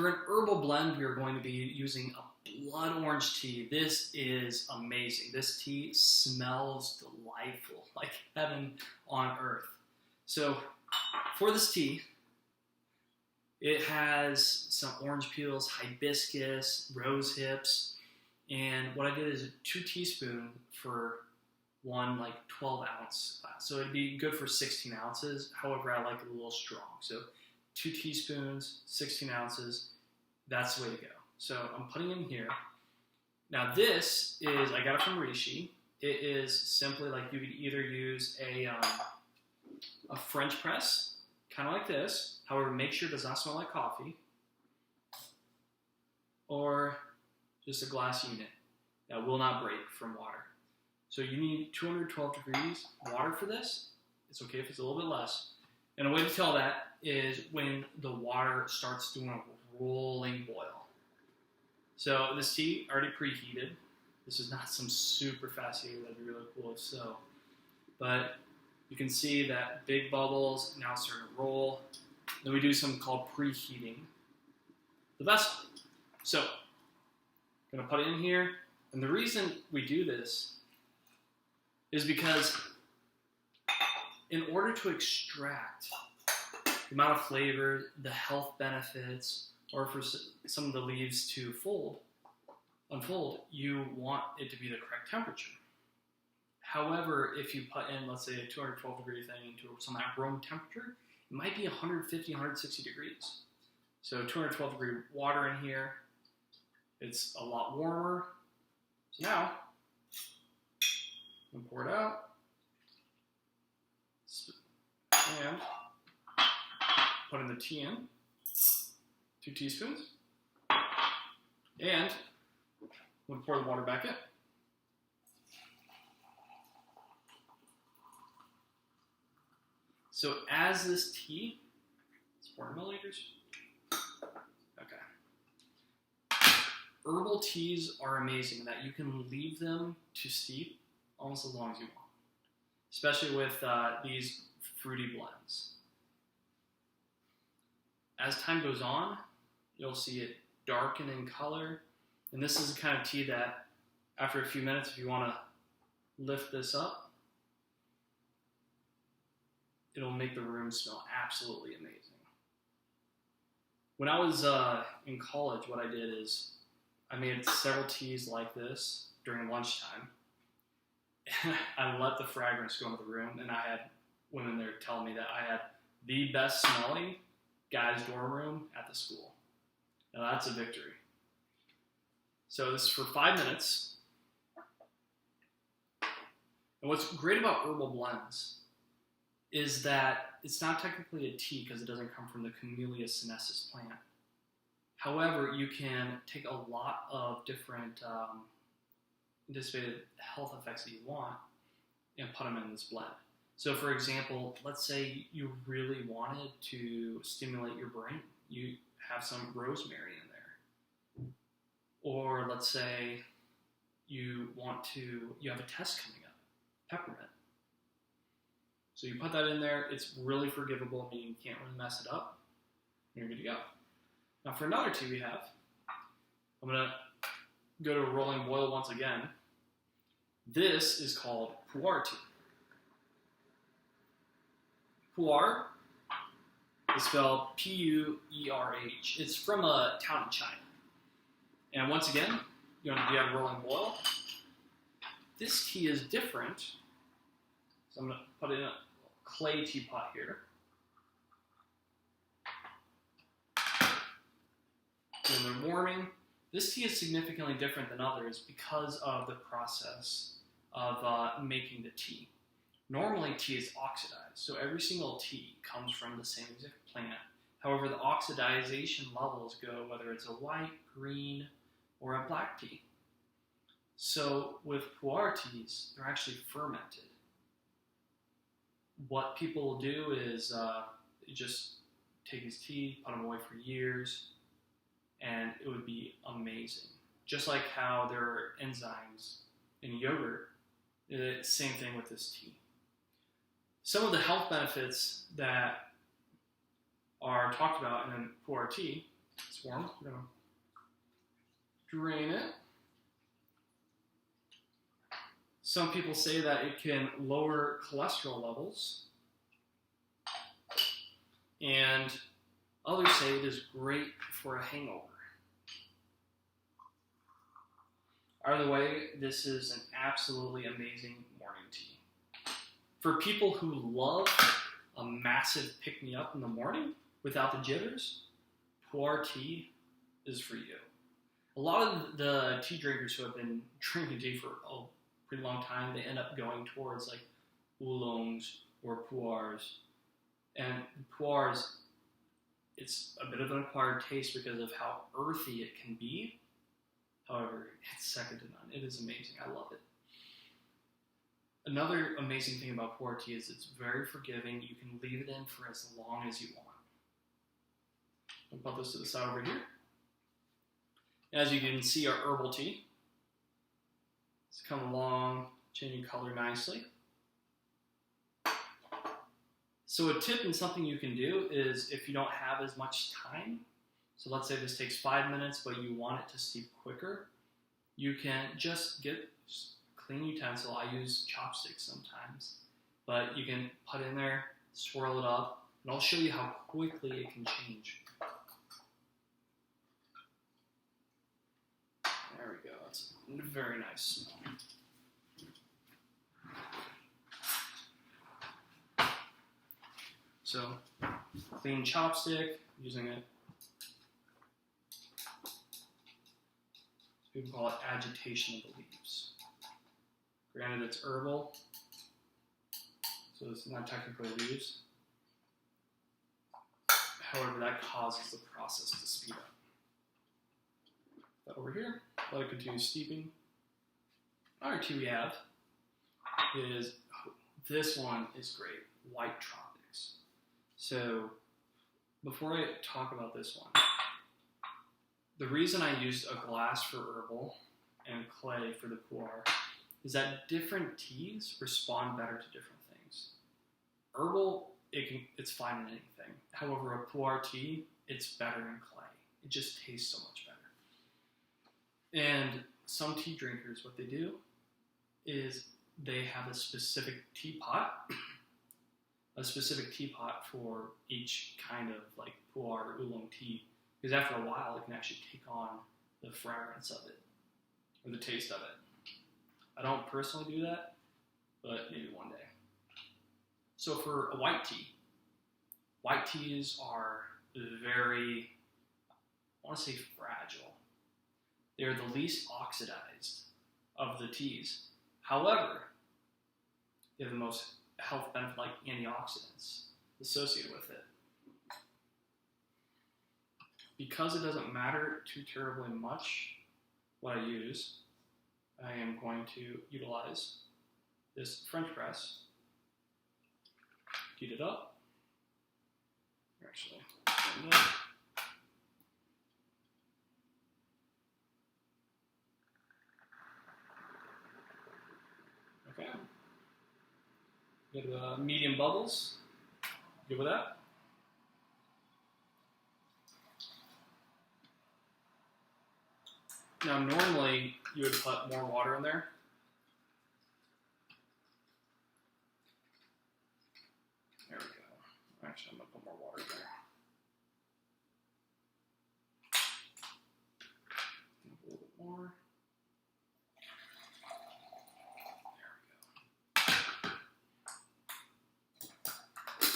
For an herbal blend, we are going to be using a blood orange tea. This is amazing. This tea smells delightful, like heaven on earth. So for this tea, it has some orange peels, hibiscus, rose hips, and what I did is 2 teaspoons for one 12-ounce glass. So it'd be good for 16 ounces. However, I like it a little strong. So 2 teaspoons, 16 ounces, that's the way to go. So I'm putting in here. Now this is, I got it from Rishi. It is simply like you could either use a French press, kind of like this. However, make sure it does not smell like coffee. Or just a glass unit that will not break from water. So you need 212 degrees water for this. It's okay if it's a little bit less. And a way to tell that is when the water starts doing a rolling boil. So this tea already preheated. This is not some super fast heater. That'd be really cool if so. But you can see that big bubbles now starting to roll. Then we do something called preheating the vessel. So I'm going to put it in here. And the reason we do this is because in order to extract the amount of flavor, the health benefits, or for some of the leaves to unfold, you want it to be the correct temperature. However, if you put in, let's say, a 212 degree thing into some at room temperature, it might be 150, 160 degrees. So 212 degree water in here, it's a lot warmer. So now, I'm going to pour it out, and put in the tea in, 2 teaspoons, and I'm going to pour the water back in. So as this tea, it's 400 milliliters. Okay. Herbal teas are amazing in that you can leave them to steep almost as long as you want, especially with these fruity blends. As time goes on, you'll see it darken in color, and this is the kind of tea that after a few minutes, if you want to lift this up, it'll make the room smell absolutely amazing. When I was in college, what I did is I made several teas like this during lunchtime. And I let the fragrance go into the room, and I had women there telling me that I had the best smelling guys' dorm room at the school. Now that's a victory. So this is for 5 minutes. And what's great about herbal blends is that it's not technically a tea because it doesn't come from the Camellia sinensis plant. However, you can take a lot of different anticipated health effects that you want and put them in this blend. So for example, let's say you really wanted to stimulate your brain. You have some rosemary in there. Or let's say you have a test coming up, peppermint. So you put that in there, it's really forgivable, meaning you can't really mess it up, and you're good to go. Now for another tea we have, I'm going to go to a rolling boil once again. This is called pu'er tea. Pu'er is spelled P-U-E-R-H. It's from a town in China. And once again, you have a rolling boil. This tea is different. So I'm going to put it in a clay teapot here. When they're warming, this tea is significantly different than others because of the process of making the tea. Normally, tea is oxidized, so every single tea comes from the same exact plant. However, the oxidization levels go whether it's a white, green, or a black tea. So with pu'er teas, they're actually fermented. What people will do is just take his tea, put them away for years, and it would be amazing. Just like how there are enzymes in yogurt, same thing with this tea. Some of the health benefits that are talked about in pu'er tea It's warm. We're going to drain it. Some people say that it can lower cholesterol levels, and others say it is great for a hangover. Either way, this is an absolutely amazing morning tea. For people who love a massive pick-me-up in the morning without the jitters, pu'er tea is for you. A lot of the tea drinkers who have been drinking tea for a pretty long time, they end up going towards like oolongs or pu'ers. And pu'ers, it's a bit of an acquired taste because of how earthy it can be. However, it's second to none. It is amazing. I love it. Another amazing thing about pu'er tea is it's very forgiving. You can leave it in for as long as you want. I'll put this to the side over here. As you can see, our herbal tea. It's come along, changing color nicely. So a tip and something you can do is if you don't have as much time, so let's say this takes 5 minutes, but you want it to steep quicker, you can just get a clean utensil. I use chopsticks sometimes, but you can put in there, swirl it up, and I'll show you how quickly it can change. There we go. That's very nice. So, clean chopstick, using it. People call it agitation of the leaves. Granted, it's herbal, so it's not technically leaves. However, that causes the process to speed up. That over here, let it continue steeping. Another tea we have is, this one is great, white tropics. So, before I talk about this one, the reason I used a glass for herbal and clay for the pu'er is that different teas respond better to different things. Herbal, it's fine in anything. However, a pu'er tea, it's better in clay. It just tastes so much better. And some tea drinkers, what they do is they have a specific teapot, for each kind of like pu'er or oolong tea. Because after a while, it can actually take on the fragrance of it, or the taste of it. I don't personally do that, but maybe one day. So for a white teas are very, I want to say fragile. They're the least oxidized of the teas. However, they have the most health benefit, like antioxidants associated with it. Because it doesn't matter too terribly much what I use, I am going to utilize this French press, heat it up. Actually, okay. Get medium bubbles. Good with that. Now, normally you would put more water in there. There we go. Actually, I'm going to put more water in there. A little bit more. There we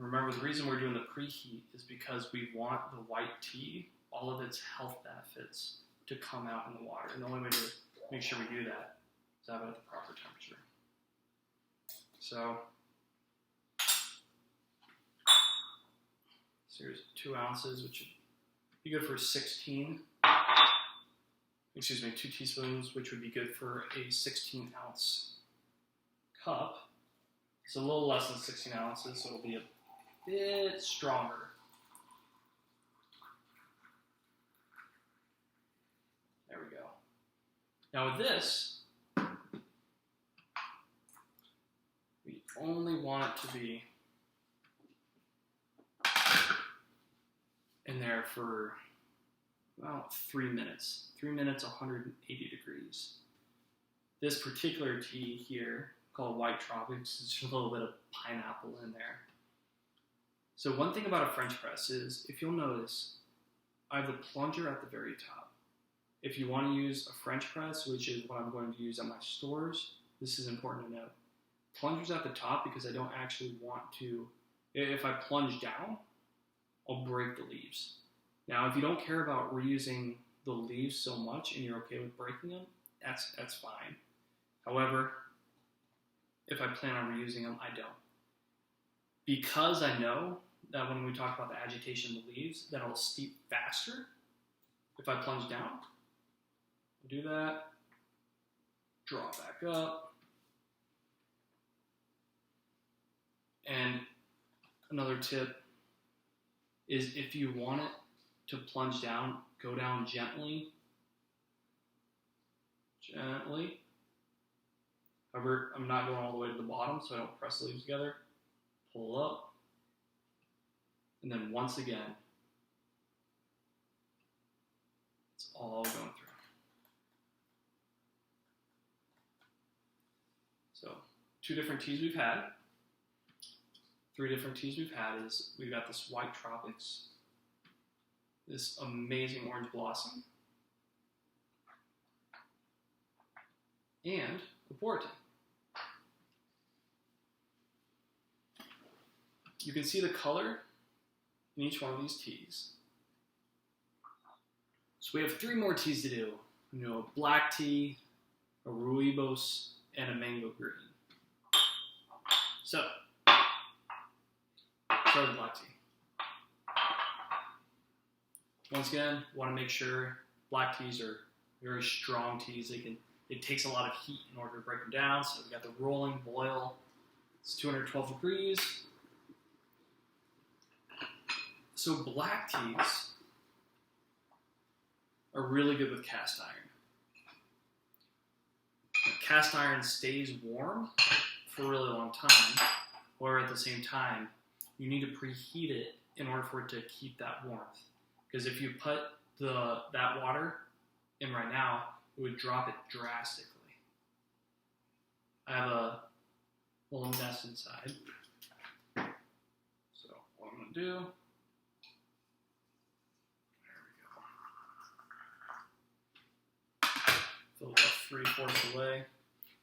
go. Remember, the reason we're doing the preheat is because we want the white tea, all of its health benefits, to come out in the water. And the only way to make sure we do that is have it at the proper temperature. So here's 2 ounces, which would be good for 2 teaspoons, which would be good for a 16-ounce cup. It's a little less than 16 ounces, so it'll be a bit stronger. There we go. Now with this, we only want it to be in there for about 3 minutes. 3 minutes, 180 degrees. This particular tea here, called White Tropics, is just a little bit of pineapple in there. So one thing about a French press is, if you'll notice, I have the plunger at the very top. If you want to use a French press, which is what I'm going to use at my stores, this is important to note. Plunger's at the top because I don't actually want to, if I plunge down, I'll break the leaves. Now, if you don't care about reusing the leaves so much and you're okay with breaking them, that's fine. However, if I plan on reusing them, I don't. Because I know that when we talk about the agitation of the leaves, that it'll steep faster if I plunge down. I'll do that, draw it back up. And another tip is if you want it to plunge down, go down gently. Gently. However, I'm not going all the way to the bottom so I don't press the leaves together. Pull up. And then once again, it's all going through. So, 2 different teas we've had. 3 different teas we've had is we've got this White Tropics, this amazing orange blossom, and the Porter. You can see the color in each one of these teas. So we have 3 more teas to do. We do a black tea, a rooibos, and a mango green. So, start with black tea. Once again, want to make sure black teas are very strong teas. It takes a lot of heat in order to break them down. So we've got the rolling boil. It's 212 degrees. So black teas are really good with cast iron. Cast iron stays warm for a really long time, or at the same time, you need to preheat it in order for it to keep that warmth. Because if you put that water in right now, it would drop it drastically. I have a little nest inside. So what I'm going to do, fill it about 3/4 of the way.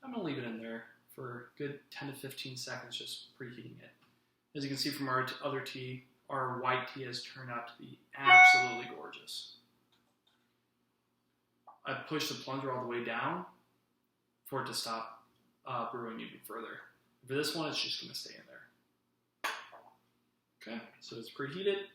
I'm going to leave it in there for a good 10 to 15 seconds, just preheating it. As you can see from our other tea, our white tea has turned out to be absolutely gorgeous. I pushed the plunger all the way down for it to stop brewing even further. For this one, it's just going to stay in there. Okay, so it's preheated.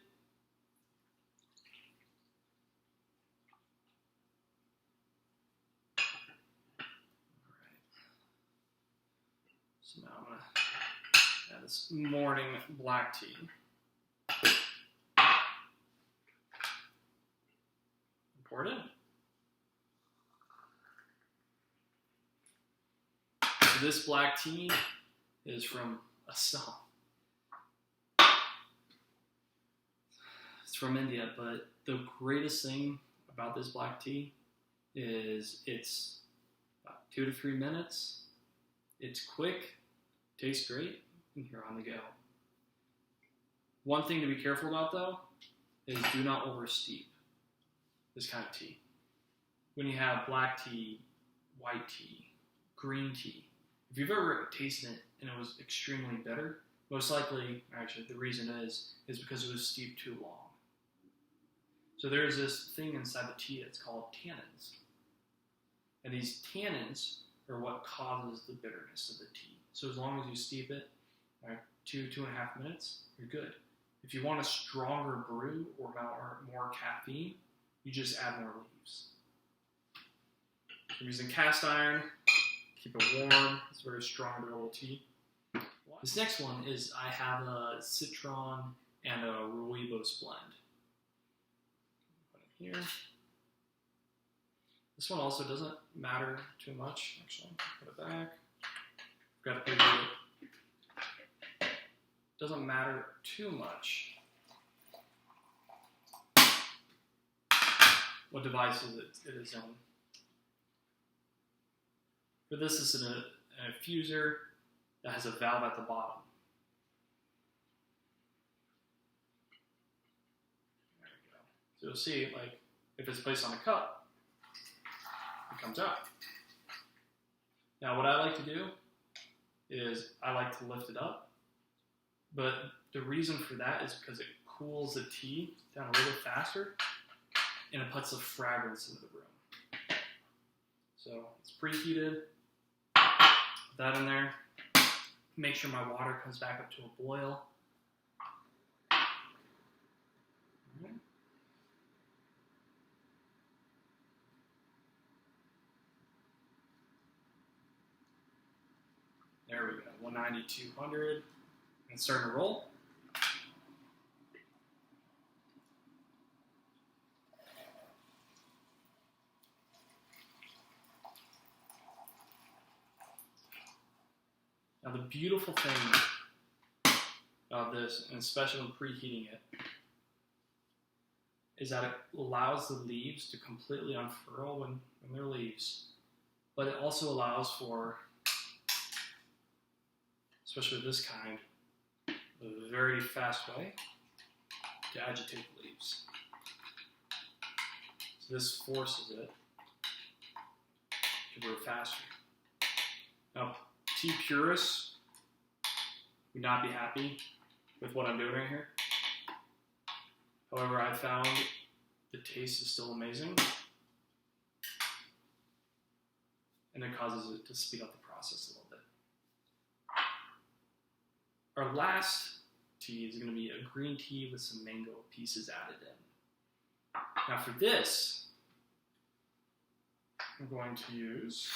So now I'm going to add this morning black tea. Pour it in. So this black tea is from Assam. It's from India, but the greatest thing about this black tea is it's about 2 to 3 minutes. It's quick, tastes great, and you're on the go. One thing to be careful about though is do not oversteep this kind of tea. When you have black tea, white tea, green tea, if you've ever tasted it and it was extremely bitter, most likely, actually the reason is because it was steeped too long. So there's this thing inside the tea that's called tannins. And these tannins are what causes the bitterness of the tea. So as long as you steep it 2.5 minutes, you're good. If you want a stronger brew or more caffeine, you just add more leaves. I'm using cast iron, keep it warm. It's very strong, durable tea. This next one is I have a citron and a rooibos blend. Put it here. This one also doesn't matter too much. Actually, put it back. Got to put it. Doesn't matter too much. what devices it is in. For this is an infuser that has a valve at the bottom. There we go. So you'll see, like, if it's placed on a cup, it comes out. Now, what I like to do is I like to lift it up, but the reason for that is because it cools the tea down a little bit faster, and it puts a fragrance into the room. So it's preheated. Put that in there. Make sure my water comes back up to a boil. There we go, 190, 200, and it's starting to roll. Now the beautiful thing about this, and especially when preheating it, is that it allows the leaves to completely unfurl when they're leaves, but it also allows for, especially this kind, a very fast way to agitate the leaves. So this forces it to brew faster. Now, tea purists would not be happy with what I'm doing right here. However, I found the taste is still amazing, and it causes it to speed up the process a little bit. Our last tea is going to be a green tea with some mango pieces added in. Now for this, I'm going to use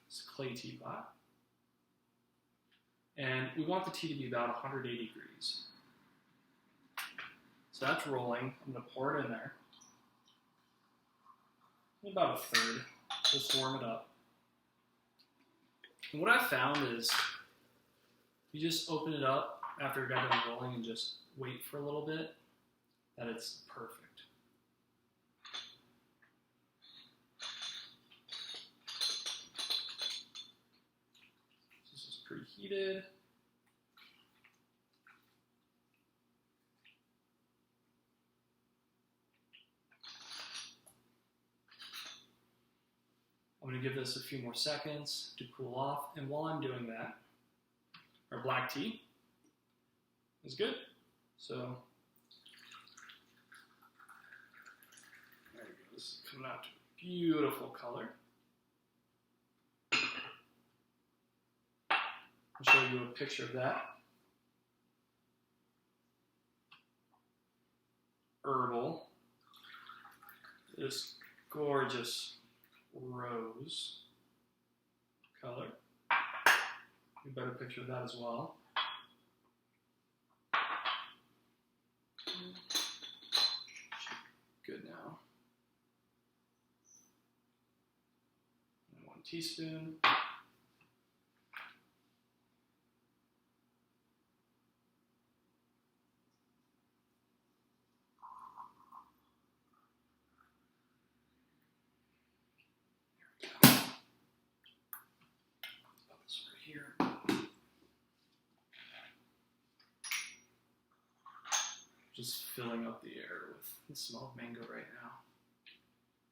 this clay teapot. And we want the tea to be about 180 degrees. So that's rolling. I'm going to pour it in there. About a third. Just warm it up. And what I found is you just open it up after it got done rolling and just wait for a little bit, that it's perfect. This is preheated. I'm going to give this a few more seconds to cool off, and while I'm doing that, our black tea is good. So there we go. This is coming out to a beautiful color. I'll show you a picture of that. Herbal. This gorgeous rose color. A better picture of that as well. Good now. And 1 teaspoon. Here. Just filling up the air with the smell of mango right now.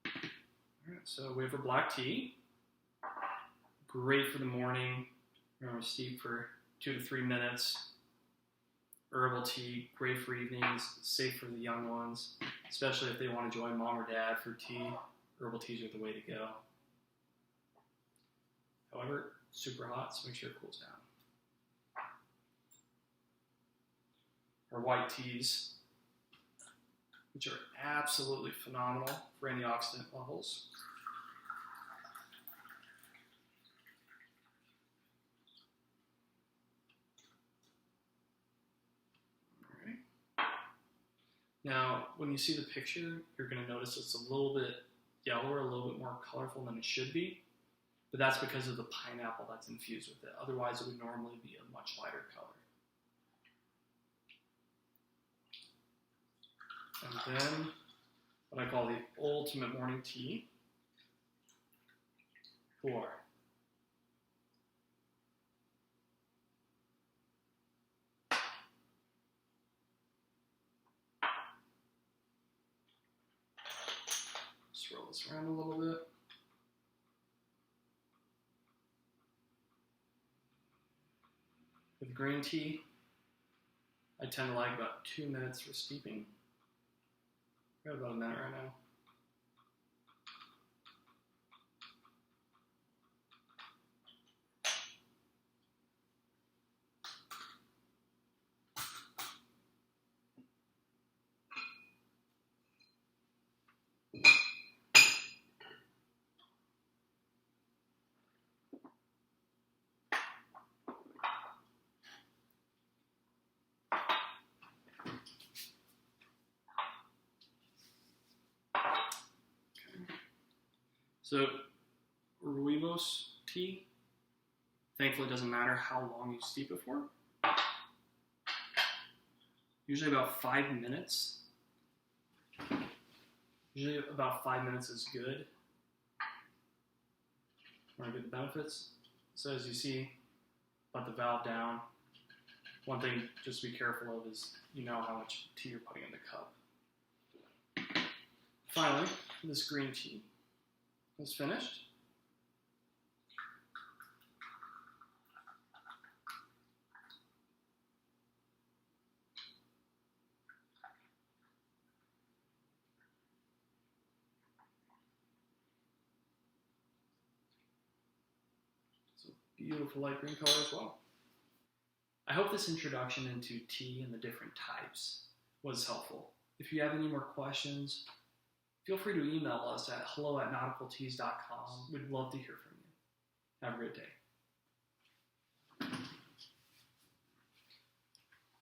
All right, so we have our black tea. Great for the morning. Remember, steep for 2 to 3 minutes. Herbal tea, great for evenings, safe for the young ones, especially if they want to join mom or dad for tea. Herbal teas are the way to go. However, super hot, so make sure it cools down. Our white teas, which are absolutely phenomenal for antioxidant levels. All right. Now, when you see the picture, you're going to notice it's a little bit yellower, a little bit more colorful than it should be. But that's because of the pineapple that's infused with it. Otherwise, it would normally be a much lighter color. And then what I call the ultimate morning tea, pour. Swirl this around a little bit. With green tea, I tend to like about 2 minutes for steeping. Got about a minute right now. So, rooibos tea, thankfully it doesn't matter how long you steep it for. Usually about 5 minutes. Usually about 5 minutes is good. Want to get the benefits? So as you see, let the valve down. One thing just to be careful of is you know how much tea you're putting in the cup. Finally, this green tea is finished. It's a beautiful light green color as well. I hope this introduction into tea and the different types was helpful. If you have any more questions, feel free to email us at hello@nauticalteas.com. We'd love to hear from you. Have a great day.